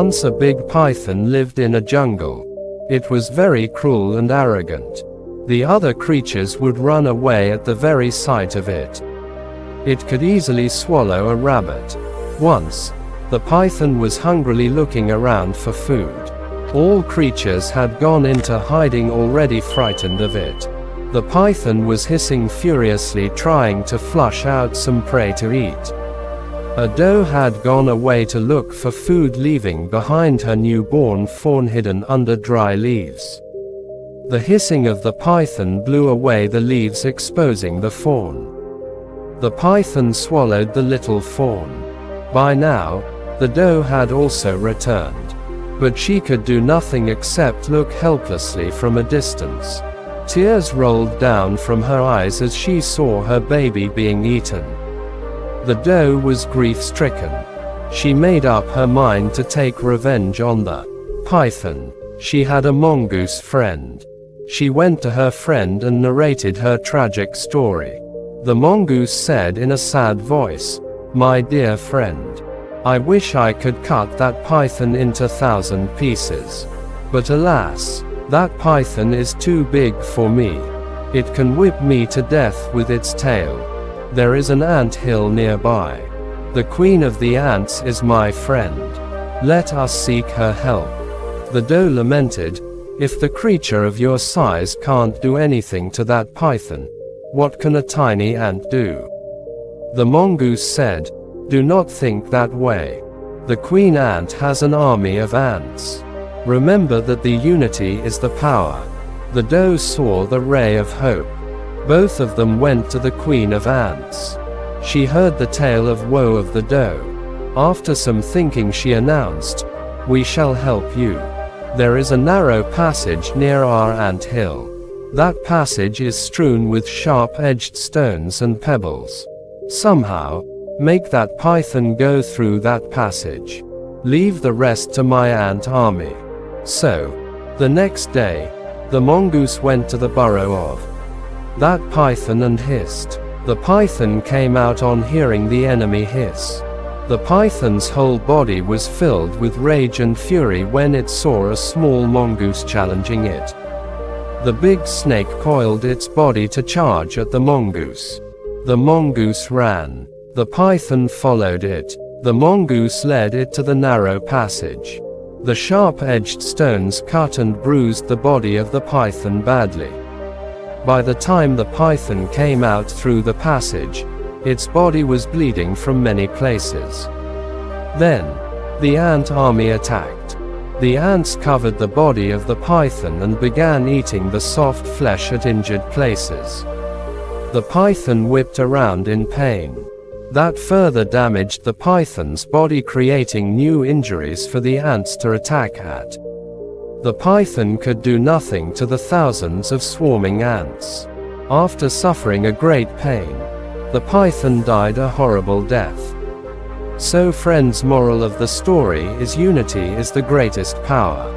Once a big python lived in a jungle. It was very cruel and arrogant. The other creatures would run away at the very sight of it. It could easily swallow a rabbit. Once, the python was hungrily looking around for food. All creatures had gone into hiding, already frightened of it. The python was hissing furiously, trying to flush out some prey to eat. A doe had gone away to look for food, leaving behind her newborn fawn hidden under dry leaves. The hissing of the python blew away the leaves, exposing the fawn. The python swallowed the little fawn. By now, the doe had also returned. But she could do nothing except look helplessly from a distance. Tears rolled down from her eyes as she saw her baby being eaten. The doe was grief-stricken. She made up her mind to take revenge on the python. She had a mongoose friend. She went to her friend and narrated her tragic story. The mongoose said in a sad voice, "My dear friend, I wish I could cut that python into 1,000 pieces. But alas, that python is too big for me. It can whip me to death with its tail. There is an ant hill nearby. The queen of the ants is my friend. Let us seek her help." The doe lamented, "If the creature of your size can't do anything to that python, what can a tiny ant do?" The mongoose said, "Do not think that way. The queen ant has an army of ants. Remember that the unity is the power." The doe saw the ray of hope. Both of them went to the queen of ants. She heard the tale of woe of the doe. After some thinking, she announced, "We shall help you. There is a narrow passage near our ant hill. That passage is strewn with sharp-edged stones and pebbles. Somehow, make that python go through that passage. Leave the rest to my ant army." So, the next day, the mongoose went to the burrow of that python and hissed. The python came out on hearing the enemy hiss. The python's whole body was filled with rage and fury when it saw a small mongoose challenging it. The big snake coiled its body to charge at the mongoose. The mongoose ran. The python followed it. The mongoose led it to the narrow passage. The sharp-edged stones cut and bruised the body of the python badly. By the time the python came out through the passage, its body was bleeding from many places. Then, the ant army attacked. The ants covered the body of the python and began eating the soft flesh at injured places. The python whipped around in pain. That further damaged the python's body, creating new injuries for the ants to attack at. The python could do nothing to the thousands of swarming ants. After suffering a great pain, the python died a horrible death. So friends, moral of the story is unity is the greatest power.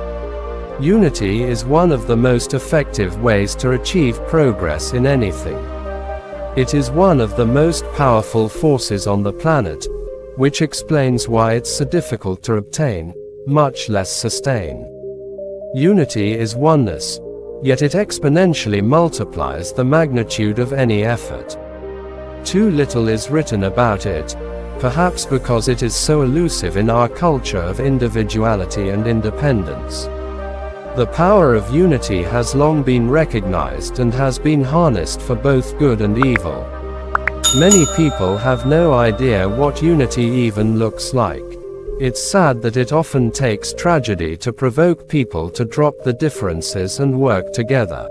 Unity is one of the most effective ways to achieve progress in anything. It is one of the most powerful forces on the planet, which explains why it's so difficult to obtain, much less sustain. Unity is oneness, yet it exponentially multiplies the magnitude of any effort. Too little is written about it, perhaps because it is so elusive in our culture of individuality and independence. The power of unity has long been recognized and has been harnessed for both good and evil. Many people have no idea what unity even looks like. It's sad that it often takes tragedy to provoke people to drop the differences and work together.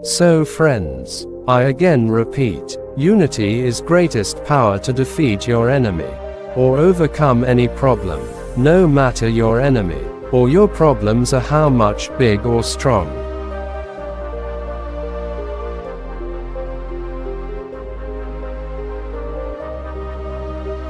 So friends, I again repeat, unity is greatest power to defeat your enemy, or overcome any problem, no matter your enemy, or your problems are how much big or strong.